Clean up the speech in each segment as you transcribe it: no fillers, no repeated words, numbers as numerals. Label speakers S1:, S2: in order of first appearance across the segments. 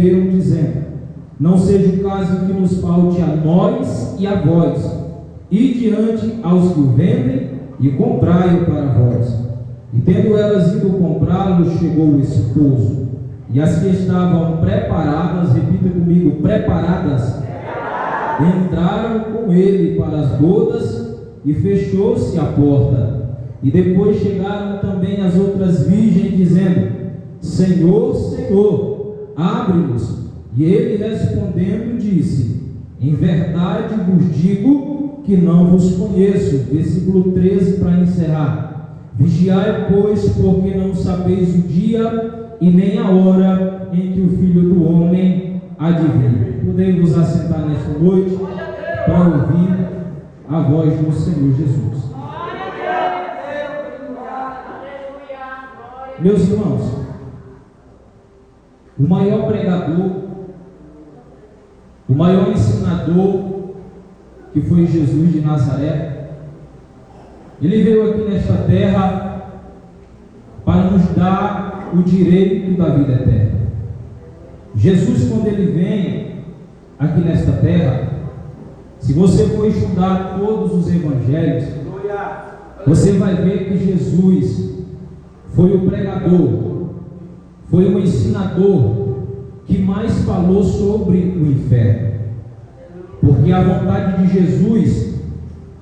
S1: responderam, dizendo: não seja o caso que nos falte a nós e a vós, e diante aos que o vendem, e comprai-o para vós. E tendo elas ido comprá-lo, chegou o esposo, e as que estavam preparadas, repita comigo, preparadas, entraram com ele para as bodas, e fechou-se a porta. E depois chegaram também as outras virgens, dizendo: Senhor, Senhor, abre-nos. E ele respondendo disse: em verdade vos digo que não vos conheço. Versículo 13 para encerrar: vigiai, pois, porque não sabeis o dia e nem a hora em que o Filho do Homem há de vir. Podemos nos assentar nesta noite para ouvir a voz do Senhor Jesus. Meus irmãos, o maior pregador, o maior ensinador, que foi Jesus de Nazaré, ele veio aqui nesta terra para nos dar o direito da vida eterna. Jesus, quando ele vem aqui nesta terra, se você for estudar todos os evangelhos, você vai ver que Jesus foi o pregador, foi o ensinador que mais falou sobre o inferno. Porque a vontade de Jesus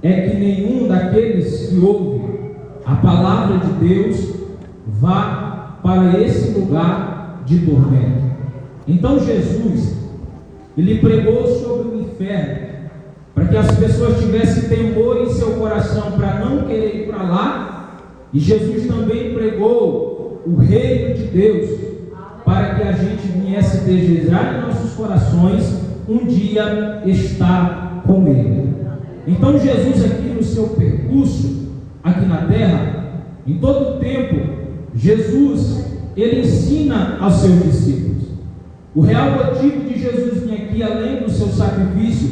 S1: é que nenhum daqueles que ouve a palavra de Deus vá para esse lugar de tormento. Então Jesus, ele pregou sobre o inferno, para que as pessoas tivessem temor em seu coração para não querer ir para lá. E Jesus também pregou o reino de Deus, para que a gente viesse desejar em nossos corações um dia estar com Ele. Então Jesus aqui no seu percurso, aqui na terra, em todo o tempo, Jesus, ele ensina aos seus discípulos. O real motivo de Jesus vir aqui, além do seu sacrifício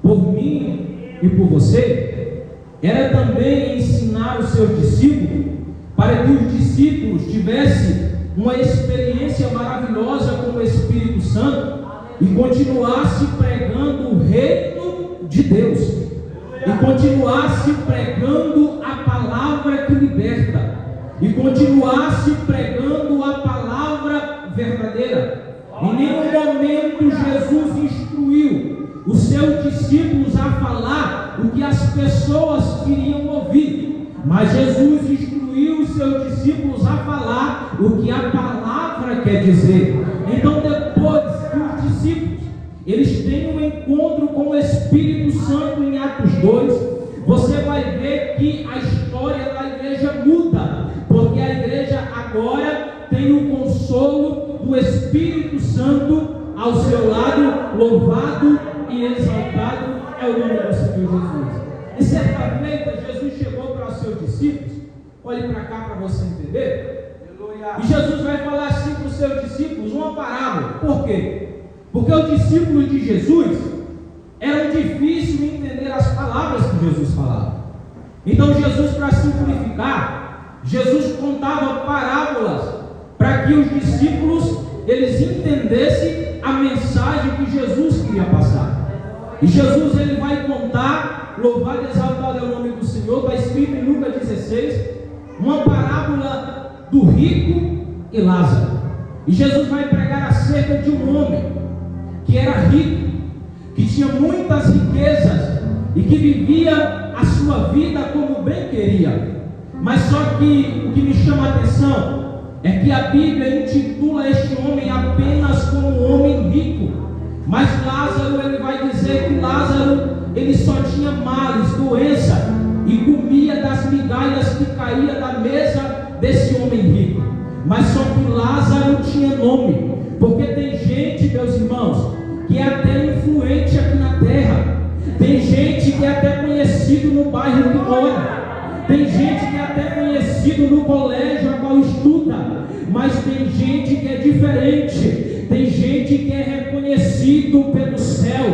S1: por mim e por você, era também ensinar os seus discípulos, para que os discípulos tivessem uma experiência maravilhosa com o Espírito Santo e continuasse pregando o reino de Deus, e continuasse pregando a palavra que liberta, e continuasse pregando a palavra verdadeira. Em nenhum momento Jesus instruiu os seus discípulos a falar o que as pessoas queriam ouvir, mas Jesus instruiu os seus discípulos a falar o que a palavra quer dizer. Então, depois que os discípulos eles têm um encontro com o Espírito Santo em Atos 2, você vai ver que a história da igreja muda, porque a igreja agora tem o consolo do Espírito Santo ao seu lado. Louvado e exaltado é o nome do Senhor Jesus. E certa feita Jesus chegou para os seus discípulos, olhe para cá para você entender, e Jesus vai falar assim para os seus discípulos uma parábola. Por quê? Porque os discípulos de Jesus eram difíceis de entender as palavras que Jesus falava. Então Jesus, para simplificar, Jesus contava parábolas para que os discípulos eles entendessem a mensagem que Jesus queria passar. E Jesus ele vai contar, louvado e exaltado é o nome do Senhor, está escrito em Lucas 16, uma parábola do rico e Lázaro. E Jesus vai pregar acerca de um homem que era rico, que tinha muitas riquezas e que vivia a sua vida como bem queria. Mas só que o que me chama a atenção é que a Bíblia intitula este homem apenas como um homem rico. Mas Lázaro, ele vai dizer que Lázaro, ele só tinha males, doença, e comia das migalhas que caía da mesa desse homem rico. Mas só que Lázaro tinha nome, porque tem gente, meus irmãos, que é até influente aqui na terra, tem gente que é até conhecido no bairro que mora, tem gente que é até conhecido no colégio a qual estuda, mas tem gente que é diferente, tem gente que é reconhecido pelo céu.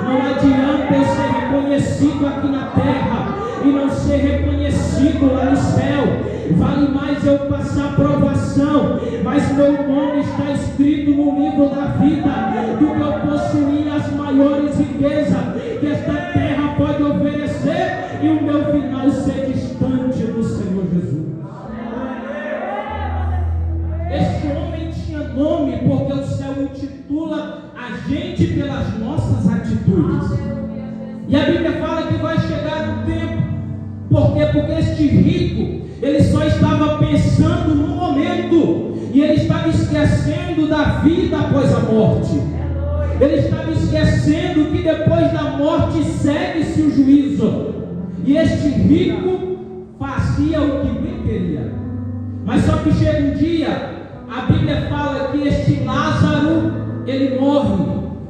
S1: Não adianta eu ser reconhecido aqui na terra e não ser reconhecido lá no céu. Vale mais eu passar provação, mas meu nome está escrito no livro da vida do que eu possuir as maiores riquezas que esta terra pode oferecer e o meu final ser distante do Senhor Jesus. Este homem tinha nome porque o céu intitula a gente pelas nossas atitudes. E a Bíblia fala que vai chegar um tempo. Por quê? Porque este rico, ele só estava pensando no momento. E ele estava esquecendo da vida após a morte. Ele estava esquecendo que depois da morte segue-se o juízo. E este rico fazia o que bem queria. Mas só que chega um dia, a Bíblia fala que este Lázaro, ele morre.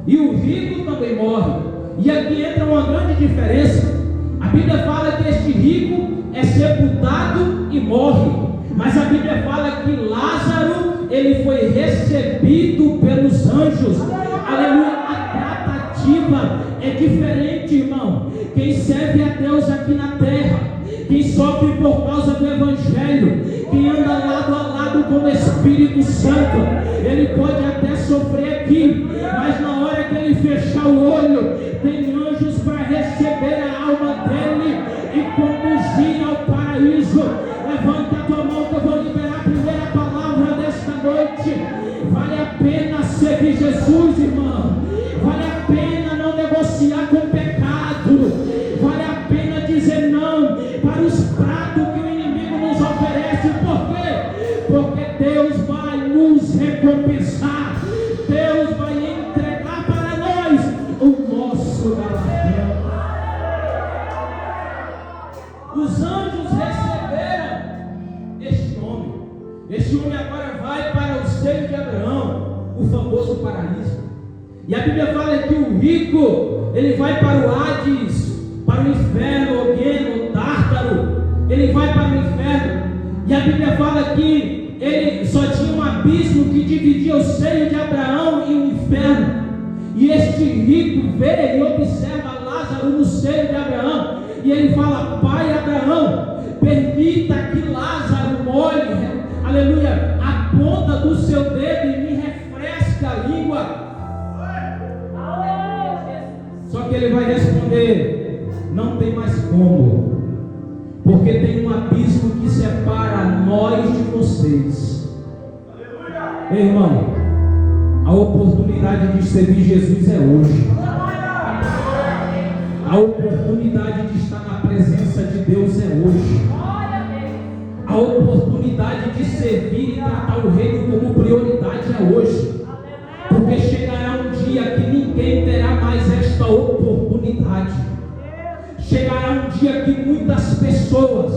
S1: E o rico também morre. E aqui entra uma grande diferença. A Bíblia fala que este rico é sepultado e morre. Mas a Bíblia fala que Lázaro, ele foi recebido pelos anjos. Aleluia. A tratativa é diferente, irmão. Quem serve a Deus aqui na terra, quem sofre por causa do Evangelho, quem anda lado a lado com o Espírito Santo, ele pode até sofrer aqui, mas na hora que ele fechar o olho, tem anjos para receber a alma dele e conduzir ao paraíso. Levanta a tua mão que eu vou liberar a primeira palavra desta noite. Vale a pena servir Jesus, irmão. Vale a pena não negociar com o pecado. Vale a pena dizer não para os pratos que o inimigo nos oferece. Por quê? Porque Deus vai nos recompensar. Deus vai entregar para nós o nosso galardão. Os anjos receberam este homem. Este homem agora vai para o seio de Abraão, o famoso paraíso. E a Bíblia fala que o rico, ele vai para o Hades, para o inferno, o Gueno, o Tártaro. Ele vai para o inferno. E a Bíblia fala que ele só tinha um abismo que dividia o seio de Abraão e o inferno. E este rico vê e observa Lázaro no seio de Abraão. E ele fala: Pai Abraão, permita que Lázaro molhe, aleluia, a ponta do seu dedo e me refresque a língua. Só que ele vai responder: não tem mais como, porque tem um abismo que separa nós de vocês. Ei, irmão, a oportunidade de servir Jesus é hoje. A oportunidade de estar na presença de Deus é hoje. A oportunidade de servir e tratar o reino como prioridade é hoje. Porque chegará um dia que ninguém terá mais esta oportunidade. Chegará um dia que muitas pessoas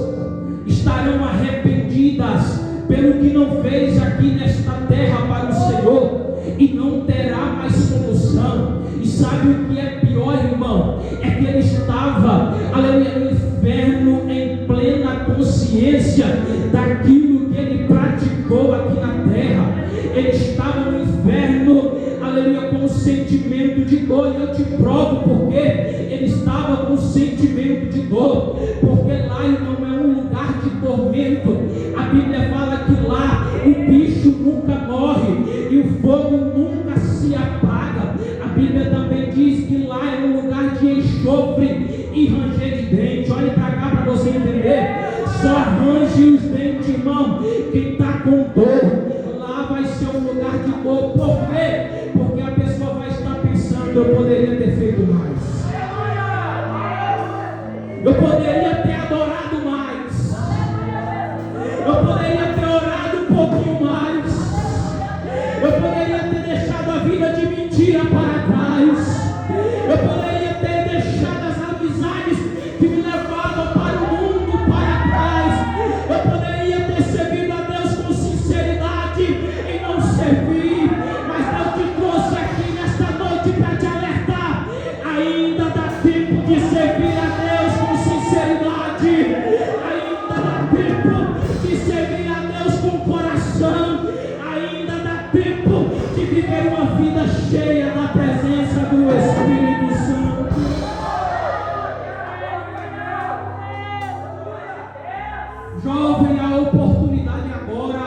S1: estarão arrependidas pelo que não fez aqui nesta terra para o Senhor e não terá mais solução. E sabe o que é pior, irmão? É que ele estava, aleluia, no inferno em plena consciência daquilo que ele praticou aqui na terra. Ele estava no inferno, aleluia, com um sentimento de dor. E eu te provo porque ele estava com um sentimento de dor. Porque lá, irmão, é um lugar de tormento. A Bíblia fala que lá o bicho nunca morre e o fogo nunca se apaga. A Bíblia também diz que lá é um lugar de enxofre e ranger de dente. Olha para cá para você entender. Só range os dentes, irmão, quem está com dor. Lá vai ser um lugar de dor. Por quê? Porque a pessoa vai estar pensando: eu poderia ter feito mais, eu poderia ter adorado mais, eu poderia ter orado um pouquinho mais, eu poderia ter deixado a vida de mentira para trás, eu poderia ter deixado as amizades que me levavam para o mundo para trás, eu poderia ter servido a Deus com sinceridade e não servir. Mas Deus te trouxe aqui nesta noite para te alertar: ainda dá tempo de servir a Deus com sinceridade, ainda dá tempo de servir a Deus com coração, ainda dá tempo de viver uma vida cheia da presença do Espírito Santo. Jovem, a oportunidade agora.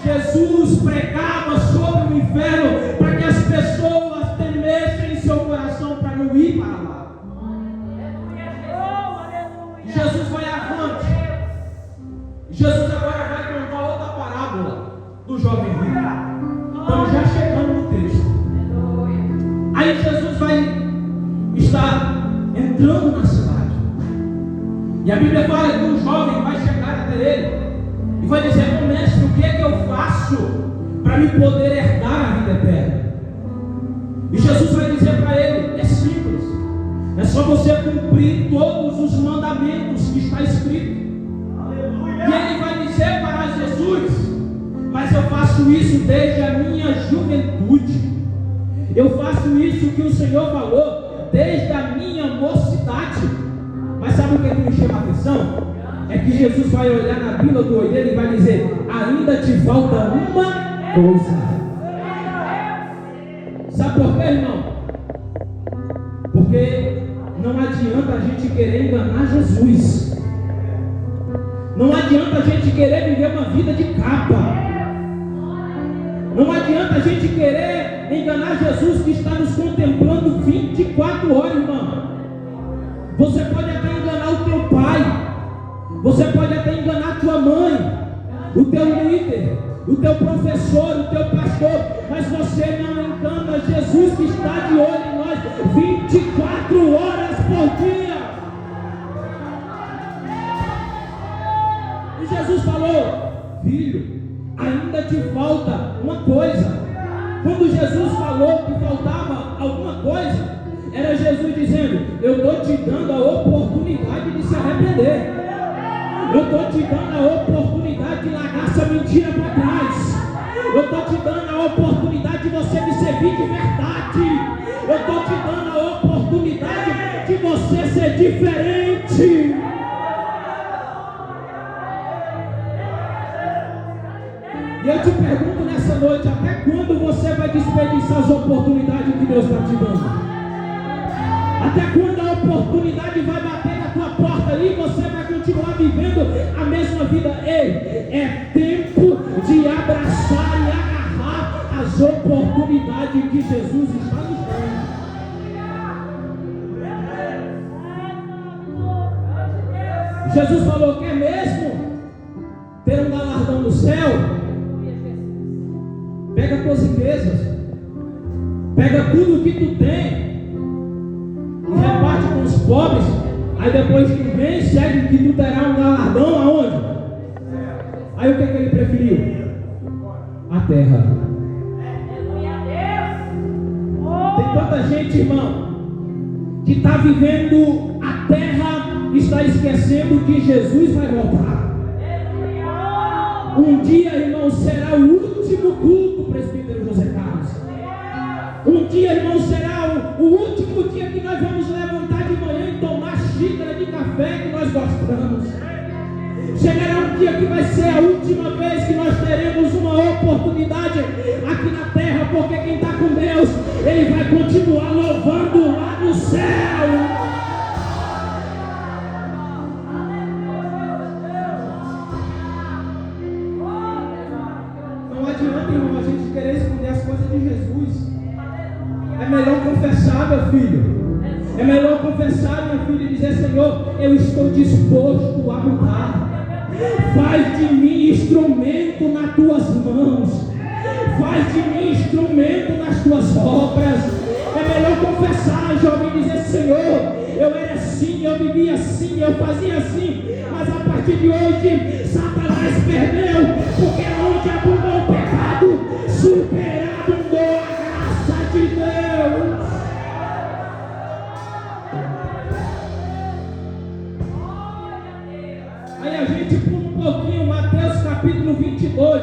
S1: Jesus pregava sobre o inferno para que as pessoas temessem em seu coração para não ir para lá. Jesus vai avante. Jesus agora vai contar outra parábola do jovem rico. Estamos já chegando no texto. Aí Jesus vai estar entrando na cidade. E a Bíblia fala que um jovem vai chegar até ele e vai dizer: meu mestre, o que é que eu faço para me poder herdar a vida eterna? E Jesus vai dizer para ele: é simples, é só você cumprir todos os mandamentos que está escrito. Aleluia. E ele vai dizer para Jesus: mas eu faço isso desde a minha juventude, eu faço isso que o Senhor falou desde a minha mocidade. Mas sabe o que me chama a atenção? É que Jesus vai olhar na Bíblia do olheiro e vai dizer: ainda te falta uma coisa. Sabe por quê, irmão? Porque não adianta a gente querer enganar Jesus. Não adianta a gente querer viver uma vida de capa. Não adianta a gente querer enganar Jesus, que está nos contemplando 24 horas, irmão. Você pode até enganar o teu pai, você pode até enganar a tua mãe, o teu líder, o teu professor, o teu pastor, mas você não engana Jesus, que está de olho em nós 24 horas por dia. E Jesus falou: filho, ainda te falta uma coisa. Quando Jesus falou que faltava alguma coisa, era Jesus dizendo: eu estou te dando a oportunidade de se arrepender. Eu estou te dando a oportunidade de largar essa mentira para trás. Eu estou te dando a oportunidade de você me servir de verdade. Eu estou te dando a oportunidade de você ser diferente. E eu te pergunto nessa noite: até quando você vai desperdiçar as oportunidades que Deus está te dando? Até quando a oportunidade vai bater na tua porta e você vai continuar vivendo a mesma vida? Ei, é tempo de abraçar e agarrar as oportunidades que Jesus está nos dando. Jesus falou: quer mesmo ter um galardão no céu? Pega tuas riquezas, pega tudo que tu tem e reparte com os pobres. Aí depois que vem, segue que tu terá um galardão aonde? Aí o que é que ele preferiu? A terra. Tem tanta gente, irmão, que está vivendo a terra, está esquecendo que Jesus vai voltar. Um dia, irmão, será o último culto, presbítero José Carlos. Um dia, irmão, será o último dia que nós vamos levantar de manhã e tomar xícara de café que nós gostamos. Chegará um dia que vai ser a última vez que nós teremos uma oportunidade aqui na terra, porque quem está com Deus, ele vai continuar louvando lá no céu. Não adianta, irmão, a gente querer esconder as coisas de Jesus. É melhor confessar, meu filho. É melhor confessar, minha filha, e dizer: Senhor, eu estou disposto a mudar. Faz de mim instrumento nas tuas mãos. Faz de mim instrumento nas tuas obras. É melhor confessar, jovem, e dizer: Senhor, eu era assim, eu vivia assim, eu fazia assim, mas a partir de hoje Satanás perdeu, porque onde abundou o pecado, superabundou a graça de Deus. Aí a gente pula um pouquinho, Mateus capítulo 22.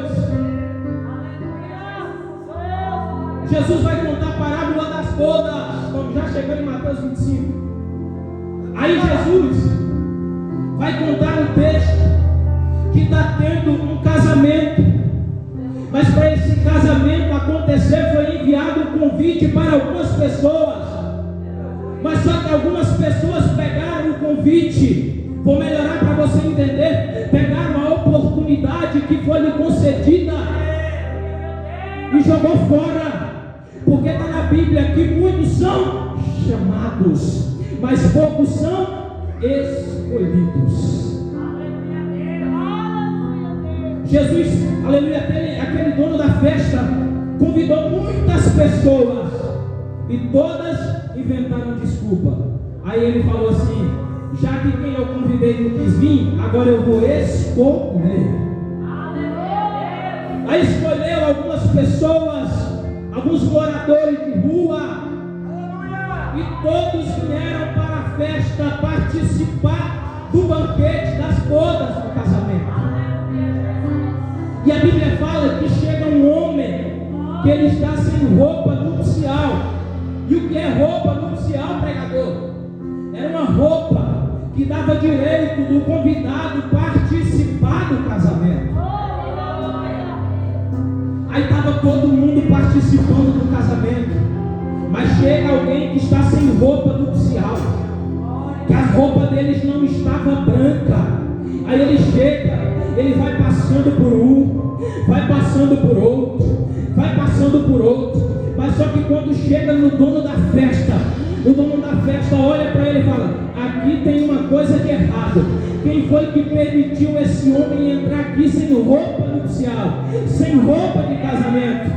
S1: Jesus vai contar a parábola das bodas. Estamos já chegando em Mateus 25. Aí Jesus vai contar um texto que está tendo um casamento. Mas para esse casamento acontecer, foi enviado um convite para algumas pessoas. Mas só que algumas pessoas pegaram o convite. Vou melhorar para você entender. Pegaram a oportunidade que foi lhe concedida e jogou fora. Porque está na Bíblia que muitos são chamados, mas poucos são escolhidos. Jesus, aleluia, aquele dono da festa, convidou muitas pessoas e todas inventaram desculpa. Aí ele falou assim: já que quem eu convidei não quis vir, agora eu vou escolher. Aí escolheu algumas pessoas, alguns moradores de rua, e todos vieram para a festa participar do banquete, das bodas do casamento. E a Bíblia fala que chega um homem que ele está sem roupa nupcial. E o que é roupa nupcial, pregador? Era uma roupa que dava direito do convidado participar do casamento. Aí estava todo mundo participando do casamento, mas chega alguém que está sem roupa nupcial, que a roupa deles não estava branca. Aí ele chega, ele vai passando por um, vai passando por outro, vai passando por outro, mas só que quando chega no dono da festa, o dono da festa olha para ele e fala: aqui tem uma coisa de errado. Quem foi que permitiu esse homem entrar aqui sem roupa nupcial, sem roupa de casamento?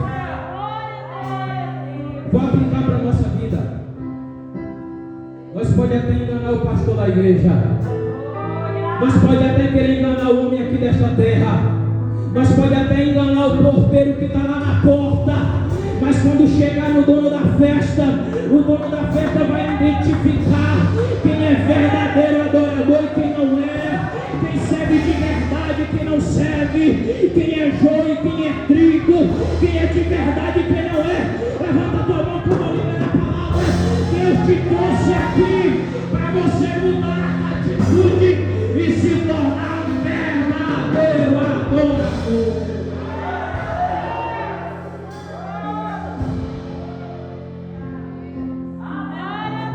S1: Vou aplicar para a nossa vida. Nós podemos até enganar o pastor da igreja, nós podemos até querer enganar o homem aqui desta terra, nós podemos até enganar o porteiro que está lá na porta, mas quando chegar no dono da festa, o dono da festa vai identificar quem é verdadeiro adorador e quem não é, quem serve de verdade e quem não serve, quem é joio e quem é trigo, quem é de verdade e quem não é. Levanta a tua mão que eu vou liberar a palavra. Deus te trouxe aqui para você mudar a atitude e se tornar um verdadeiro adorador.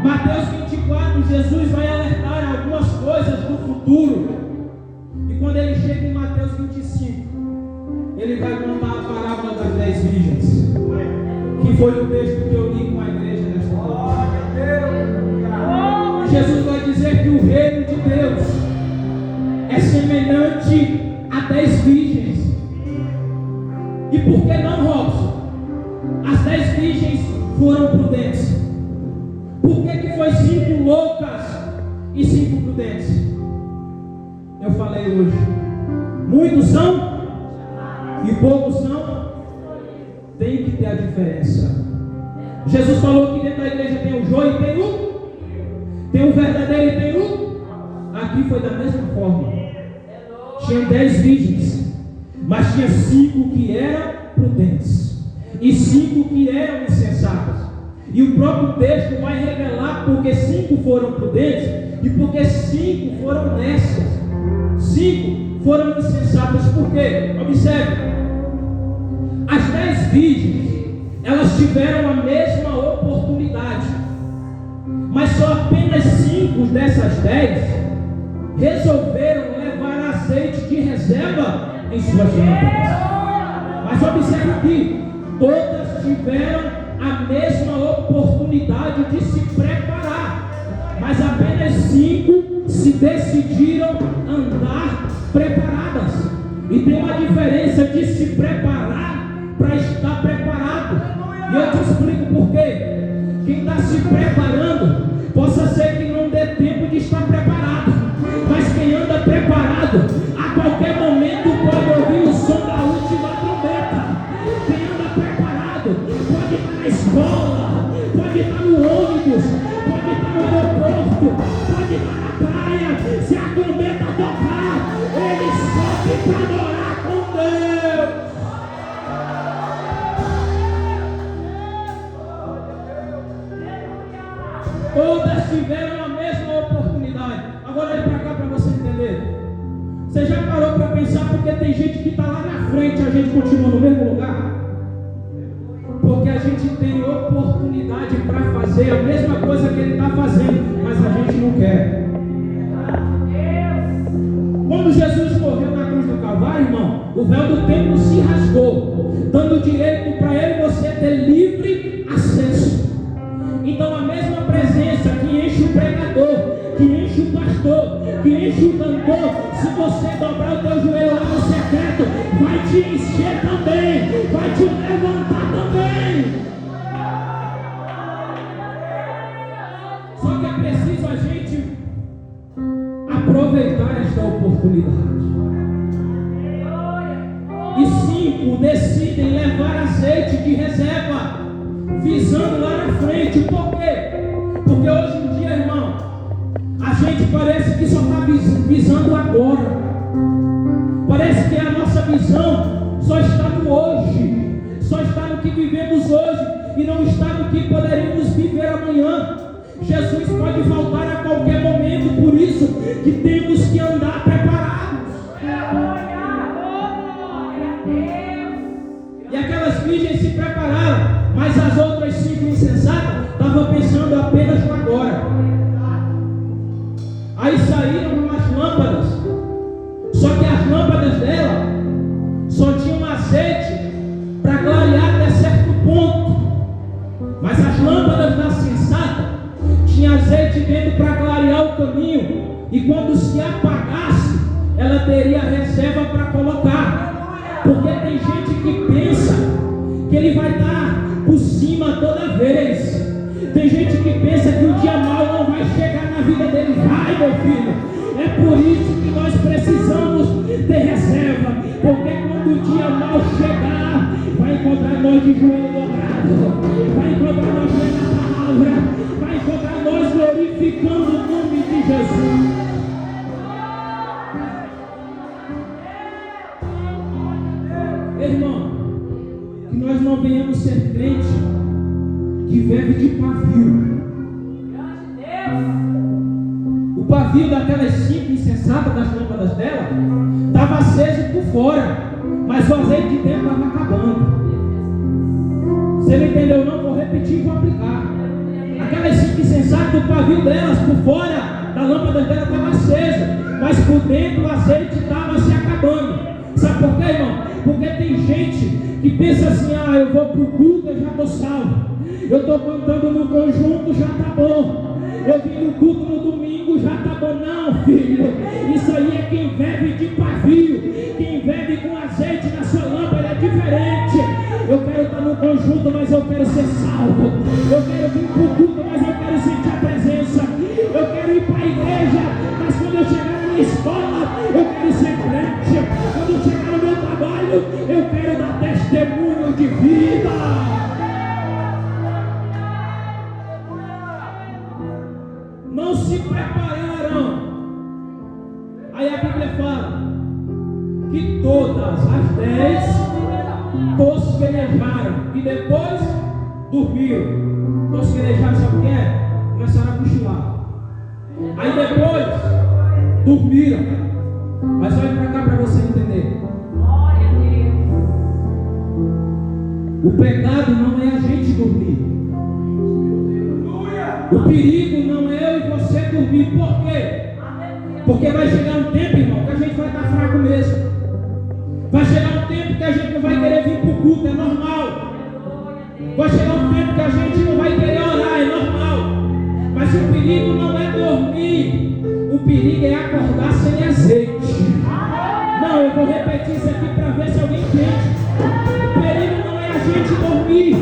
S1: Mateus 24, Jesus vai alertar algumas coisas do futuro. E quando ele chega em Mateus 25, ele vai contar a parábola das 10 virgens, que foi o texto que eu li com a igreja nesta noite. Jesus vai dizer que o reino de Deus é semelhante a 10 virgens. E por que não, Robson? As 10 virgens foram prudentes. Por que foi 5 loucas e 5 prudentes? Eu falei hoje, muitos são e poucos são. Tem que ter a diferença. Jesus falou que dentro da igreja tem o joio e tem o verdadeiro e tem o. Aqui foi da mesma forma. Tinha 10 virgens, mas tinha 5 que eram prudentes e 5 que eram insensatas. E o próprio texto vai revelar porque 5 foram prudentes e porque 5 foram honestas. 5 foram insensatas. Por quê? Observe. As 10 virgens, elas tiveram a mesma oportunidade, mas só apenas 5 dessas 10 resolveram levar azeite de reserva em suas lâmpadas. Mas observe aqui, todas tiveram a mesma oportunidade de se preparar, mas apenas 5 se decidiram andar preparadas. E tem uma diferença de se preparar para estar preparado. E eu te explico por quê. Quem está se preparando, possa ser que não dê tempo de estar preparado, mas quem anda preparado, a qualquer momento pode ouvir o som da última trombeta. Quem anda preparado pode estar na escola, pode estar no ônibus, pode estar no aeroporto, pode estar na praia. Se a trombeta tocar, ele sobe para adorar com Deus. Todas tiveram a mesma oportunidade. Agora olha para cá para você entender. Você já parou para pensar porque tem gente que está lá na frente e a gente continua no mesmo lugar? Porque a gente tem oportunidade para fazer a mesma coisa que ele está fazendo, mas a gente não quer. Quando Jesus morreu na cruz do Calvário, irmão, o véu do templo se rasgou, dando dando direito para eu e você ter livre acesso. Então a mesma presença que enche o pregador, que enche o pastor, que enche o cantor, se você dobrar o teu joelho lá no secreto, vai te encher também, vai te levantar também. Só que é preciso a gente aproveitar esta oportunidade. E 5 decidem levar azeite de reserva, visando lá na frente. Por quê? Porque hoje em dia, irmão, a gente parece que só está visando agora. Parece que a nossa visão só está no hoje, só está no que vivemos hoje e não está no que poderemos viver amanhã. Jesus pode voltar a qualquer momento, por isso que temos que andar preparados. E aquelas virgens se prepararam, mas as outras 5 insensatas estavam pensando apenas no agora. Aí saíram com as lâmpadas, só que as lâmpadas dela só tinham azeite para clarear até certo ponto, mas as lâmpadas da sensata tinha azeite dentro para clarear o caminho, e quando se apagasse, ela teria reserva para colocar. Porque tem gente que pensa que ele vai estar por cima toda vez. Tem gente que pensa que o dia mau não vai chegar na vida dele. Vai, meu filho. É por isso que nós precisamos ter reserva. Porque quando o dia mau chegar, vai encontrar nós de joelho dobrado, vai encontrar nós lendo a palavra, vai encontrar nós glorificando o nome de Jesus. Irmão, que nós não venhamos ser crente que vive de pavio. O pavio daquelas 5 insensatas, das lâmpadas dela, estava aceso por fora, mas o azeite de dentro estava acabando. Você não entendeu não? Vou repetir e vou aplicar. Aquelas 5 insensatas, o pavio delas por fora da lâmpada dela estava aceso, mas por dentro o azeite estava se acabando. Sabe por quê, irmão? Porque tem gente que pensa assim: ah, eu vou para o culto, eu já estou salvo. Eu estou cantando no conjunto, já está bom. Eu vim no culto no domingo, já está bom. Não, filho, isso aí é quem bebe de pavio. Quem bebe com azeite na sua lâmpada é diferente. Eu quero estar no conjunto, mas eu quero ser salvo. Eu quero vir para o culto, mas eu quero sentir a presença. Eu quero ir para a igreja, mas quando eu chegar na minha escola, eu quero ser crente. Quando eu chegar no meu trabalho, eu quero dar testemunho de vida. Não se prepararam. Aí a Bíblia fala que todas as 10 tosquenejaram e depois dormiram. Tosquenejaram, sabe o que é? Começaram a cochilar. Aí depois dormiram. Mas olha para cá para você entender. O pecado não é a gente dormir. O perigo não é eu e você dormir. Por quê? Porque vai chegar um tempo, irmão, que a gente vai estar fraco mesmo. Vai chegar um tempo que a gente não vai querer vir para o culto, é normal. Vai chegar um tempo que a gente não vai querer orar, é normal. Mas o perigo não é dormir. O perigo é acordar sem azeite. Não, eu vou repetir isso aqui para ver se alguém entende. O perigo não é a gente dormir.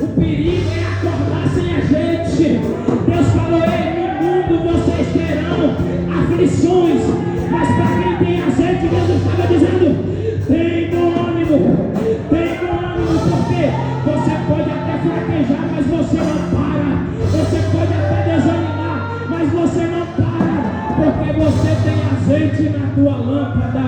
S1: O perigo é acordar sem azeite. Deus falou: ei, no mundo vocês terão aflições, mas para quem tem azeite, Deus estava dizendo: tem bom ânimo, porque você pode até fraquejar, mas você não para. Você pode até desanimar, mas você não para, porque você tem azeite na tua lâmpada.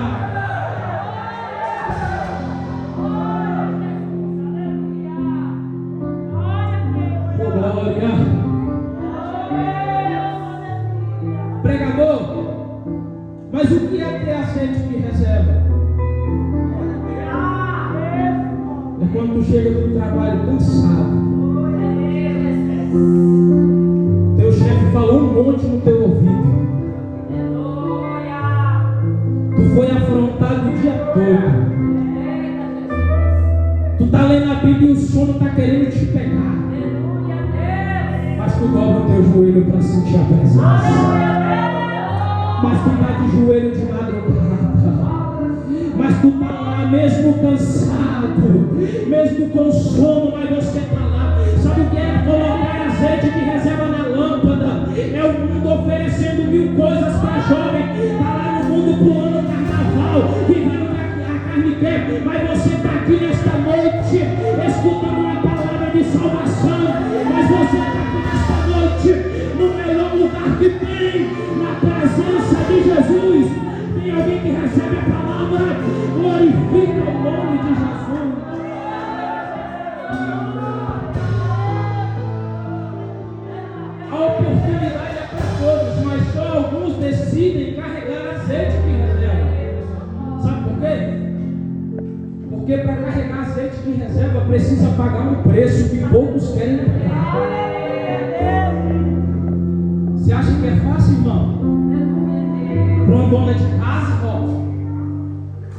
S1: Pregador, mas o que é ter azeite de reserva? É quando tu chega do trabalho cansado, teu chefe falou um monte no teu ouvido, tu foi afrontado o dia todo, tu está lendo a Bíblia e o sono está querendo te pegar. Mas tu dobra o teu joelho para sentir a presença. Mas tu está de joelho de madrugada. Mas tu está lá mesmo cansado, mesmo com sono, mas você está lá. Sabe o que é colocar azeite de reserva na lâmpada? É o mundo oferecendo 1000 coisas para jovem. Está lá no mundo pulando carnaval, vivendo a carne quer. Mas você está aqui nesta noite, escutando uma palavra de salvação. Mas você está aqui nesta noite, no melhor lugar que tem, na presença de Jesus. Tem alguém que recebe a palavra? Glorifica o nome de Jesus. A oportunidade é para todos, mas só alguns decidem carregar azeite de reserva. Sabe por quê? Porque para carregar azeite de reserva precisa pagar um preço que poucos querem pagar. Você acha que é fácil, irmão? Para uma dona de casa, irmão,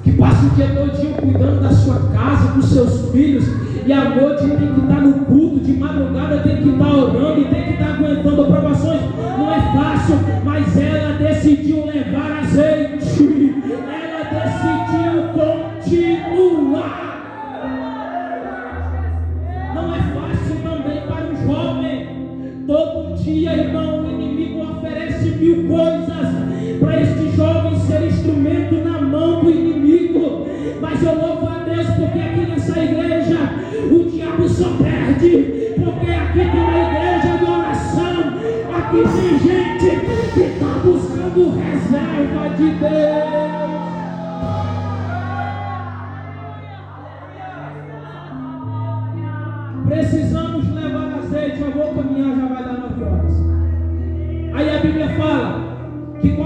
S1: que passa o dia todinho cuidando da sua casa, dos seus filhos, e à noite tem que estar no culto, de madrugada tem que estar orando e tem que estar aguentando provações. Não é fácil, mas ela decidiu levar azeite. Ela decidiu continuar. Não é fácil também para um jovem. Todo dia, irmão, o inimigo oferece 1000 coisas para este jovem ser instrumento na mão do inimigo. Mas eu louvo a Deus porque aqui nessa igreja o diabo só perde, porque aqui tem uma igreja de oração. Aqui tem gente que está buscando reserva de Deus. Precisamos levar azeite. Eu vou